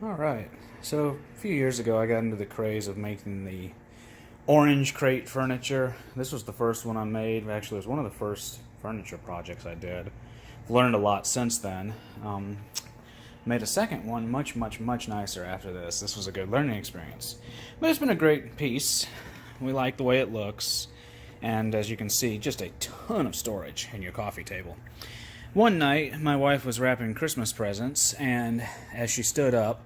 Alright, so a few years ago I got into the craze of making the orange crate furniture. This was the first one I made. Actually, it was one of the first furniture projects I did. Learned a lot since then. Made a second one much nicer after this. This was a good learning experience. But it's been a great piece. We like the way it looks. And as you can see, just a ton of storage in your coffee table. One night, my wife was wrapping Christmas presents, and as she stood up,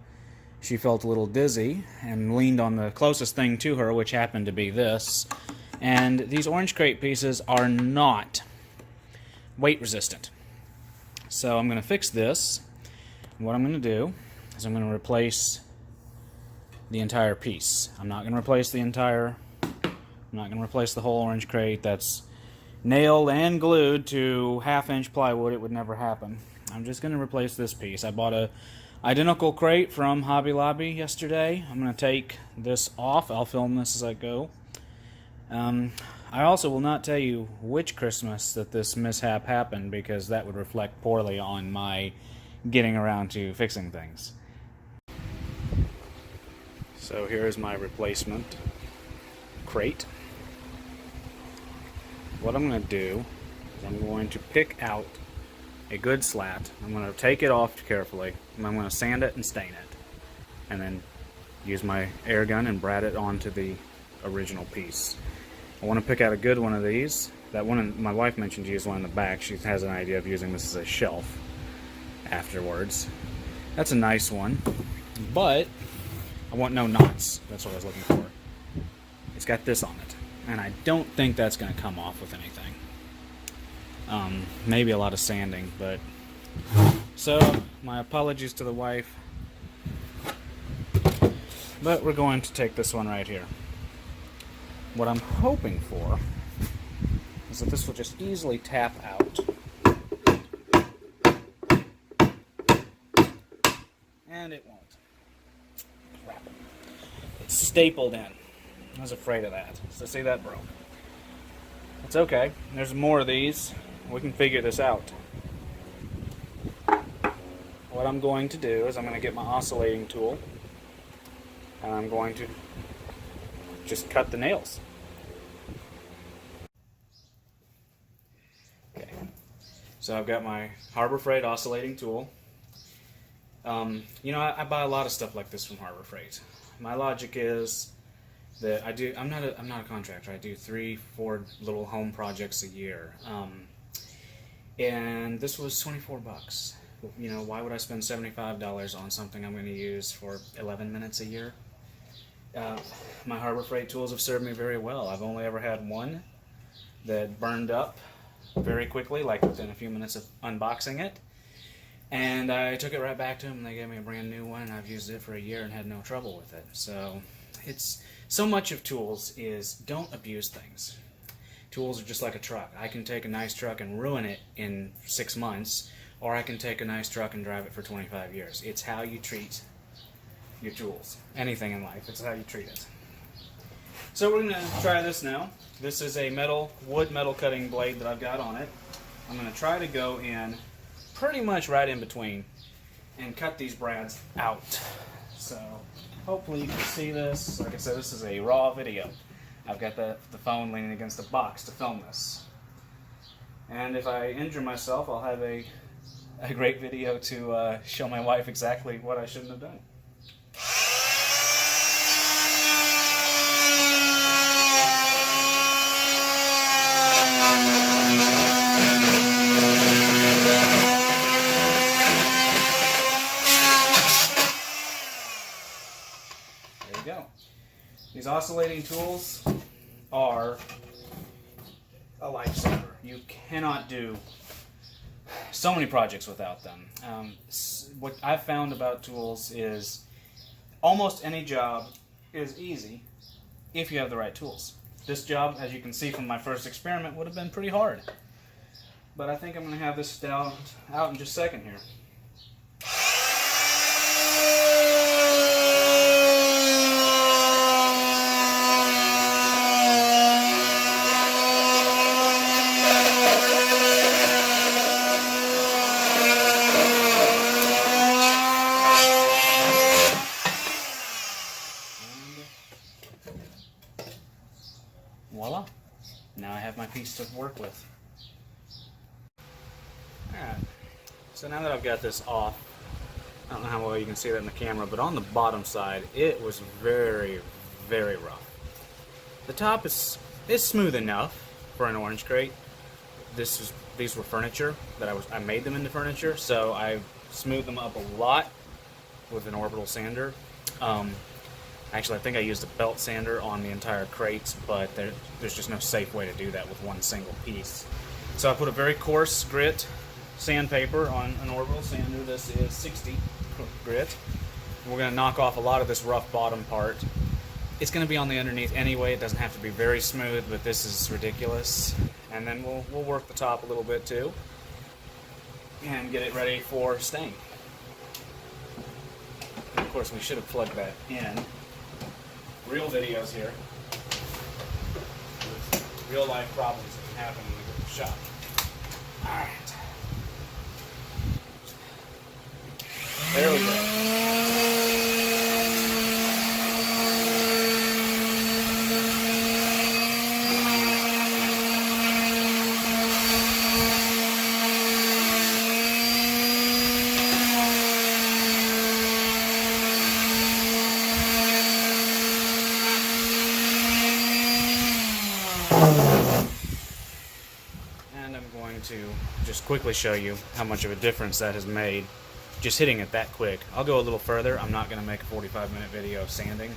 she felt a little dizzy and leaned on the closest thing to her, which happened to be this. And these orange crate pieces are not weight resistant. So I'm going to fix this. What I'm going to do is I'm going to replace the entire piece. I'm not going to replace the whole orange crate. That's nailed and glued to half-inch plywood. It would never happen. I'm just going to replace this piece. I bought a identical crate from Hobby Lobby yesterday. I'm going to take this off. I'll film this as I go. I also will not tell you which Christmas that this mishap happened, because that would reflect poorly on my getting around to fixing things. So here's my replacement crate. What I'm going to do is I'm going to pick out a good slat. I'm going to take it off carefully, and I'm going to sand it and stain it, and then use my air gun and brad it onto the original piece. I want to pick out a good one of these. That one, my wife mentioned to use one in the back. She has an idea of using this as a shelf afterwards. That's a nice one, but I want no knots. That's what I was looking for. It's got this on it, and I don't think that's going to come off with anything. Maybe a lot of sanding, but... So, my apologies to the wife. But we're going to take this one right here. What I'm hoping for is that this will just easily tap out. And it won't. Crap. It's stapled in. I was afraid of that. So see, that broke. It's okay. There's more of these. We can figure this out. What I'm going to do is I'm going to get my oscillating tool, and I'm going to just cut the nails. Okay. So I've got my Harbor Freight oscillating tool. I buy a lot of stuff like this from Harbor Freight. My logic is that I'm not a contractor. I do 3-4 little home projects a year. And this was $24. Why would I spend $75 on something I'm going to use for 11 minutes a year? My Harbor Freight tools have served me very well. I've only ever had one that burned up very quickly, like within a few minutes of unboxing it. And I took it right back to them, and they gave me a brand new one, and I've used it for a year and had no trouble with it. So so much of tools is don't abuse things. Tools are just like a truck. I can take a nice truck and ruin it in 6 months, or I can take a nice truck and drive it for 25 years. It's how you treat your tools. Anything in life, it's how you treat it. So we're going to try this now. This is a wood metal cutting blade that I've got on it. I'm going to try to go in pretty much right in between and cut these brads out. So hopefully you can see this. Like I said, this is a raw video. I've got the phone leaning against the box to film this. And if I injure myself, I'll have a great video to show my wife exactly what I shouldn't have done. There you go. These oscillating tools are a lifesaver. You cannot do so many projects without them. What I've found about tools is almost any job is easy if you have the right tools. This job, as you can see from my first experiment, would have been pretty hard. But I think I'm going to have this out in just a second here. piece to work with. Alright, so now that I've got this off, I don't know how well you can see that in the camera, but on the bottom side, it was very, very rough. The top is smooth enough for an orange crate. These were furniture that I made them into furniture, so I smoothed them up a lot with an orbital sander. Actually, I think I used a belt sander on the entire crates, but there's just no safe way to do that with one single piece. So I put a very coarse grit sandpaper on an orbital sander. This is 60 grit. We're going to knock off a lot of this rough bottom part. It's going to be on the underneath anyway. It doesn't have to be very smooth, but this is ridiculous. And then we'll work the top a little bit too and get it ready for stain. And of course, we should have plugged that in. Real videos here. Real life problems that can happen in the shop. Alright. There we go. And I'm going to just quickly show you how much of a difference that has made just hitting it that quick. I'll go a little further. I'm not going to make a 45-minute video of sanding,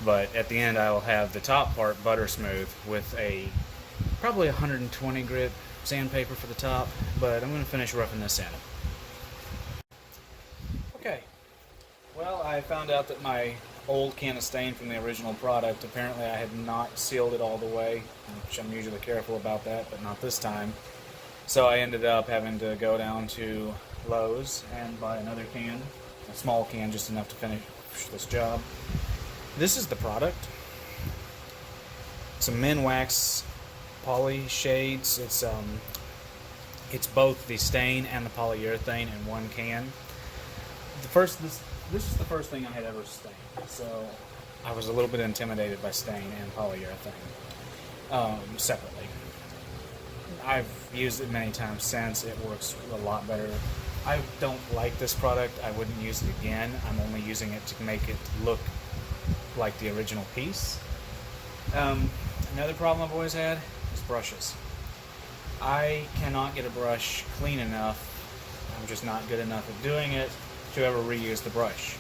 but at the end I will have the top part butter smooth with a probably 120 grit sandpaper for the top, but I'm going to finish roughing this in. Okay, well, I found out that my old can of stain from the original product, apparently I had not sealed it all the way, which I'm usually careful about that, but not this time. So I ended up having to go down to Lowe's and buy another can, a small can, just enough to finish this job. This is the product. Some Minwax poly shades. It's both the stain and the polyurethane in one can. This is the first thing I had ever stained, so I was a little bit intimidated by stain and polyurethane separately. I've used it many times since. It works a lot better. I don't like this product. I wouldn't use it again. I'm only using it to make it look like the original piece. Another problem I've always had is brushes. I cannot get a brush clean enough. I'm just not good enough at doing it to ever reuse the brush.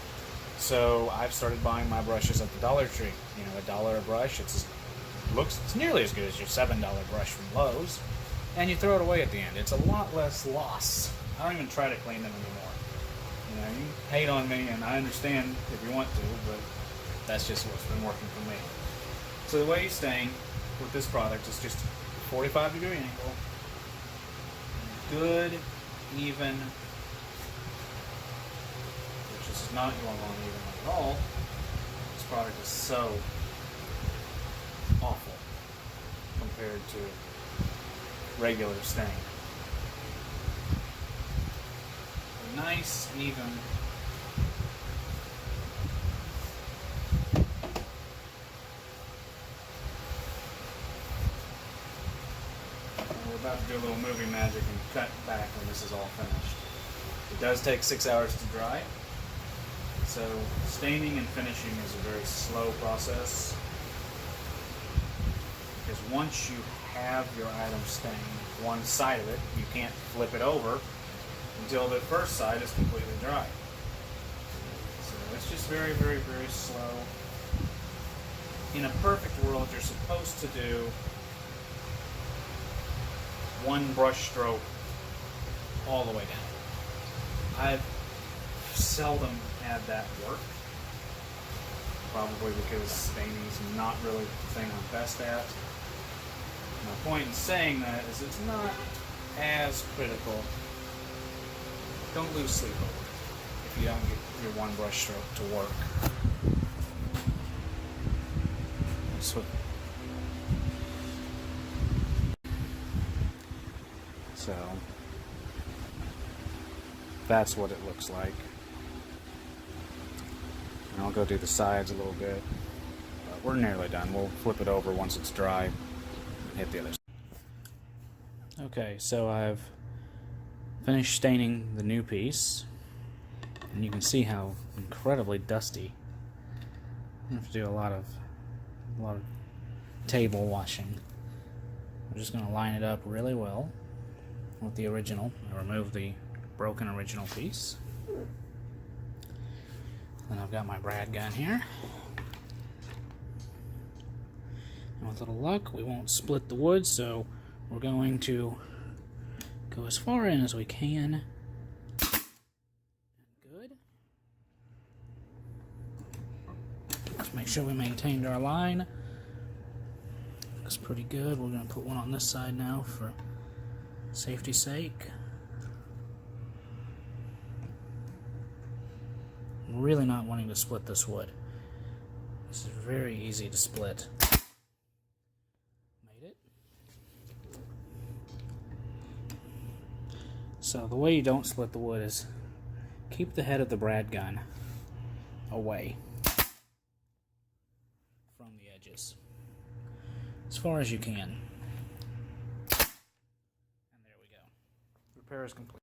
So I've started buying my brushes at the Dollar Tree. You know, $1 a brush. It's nearly as good as your $7 brush from Lowe's, and you throw it away at the end. It's a lot less loss. I don't even try to clean them anymore. You know, you hate on me, and I understand if you want to, but that's just what's been working for me. So the way you stain with this product is just 45-degree angle, good, even, which is not going on evenly at all. This product is so awful compared to regular stain. Nice, even. We're about to do a little movie magic and cut back when this is all finished. It does take 6 hours to dry, so staining and finishing is a very slow process, because once you have your item stained, one side of it, you can't flip it over until the first side is completely dry. So it's just very, very, very slow. In a perfect world, you're supposed to do one brush stroke all the way down. I've seldom had that work, probably because staining is not really the thing I'm best at. My point in saying that is it's not as critical. Don't lose sleep over it if you don't get your one brush stroke to work. So that's what it looks like. And I'll go do the sides a little bit. But we're nearly done. We'll flip it over once it's dry and hit the other side. Okay, so I've finished staining the new piece, and you can see how incredibly dusty. I have to do a lot of table washing. I'm just going to line it up really well with the original. I remove the broken original piece. Then I've got my brad gun here. And with a little luck, we won't split the wood, so we're going to go as far in as we can. Good. Let's make sure we maintained our line. Looks pretty good. We're going to put one on this side now for safety's sake. I'm really not wanting to split this wood. This is very easy to split. Made it. So the way you don't split the wood is keep the head of the brad gun away from the edges as far as you can. And there we go. Repair is complete.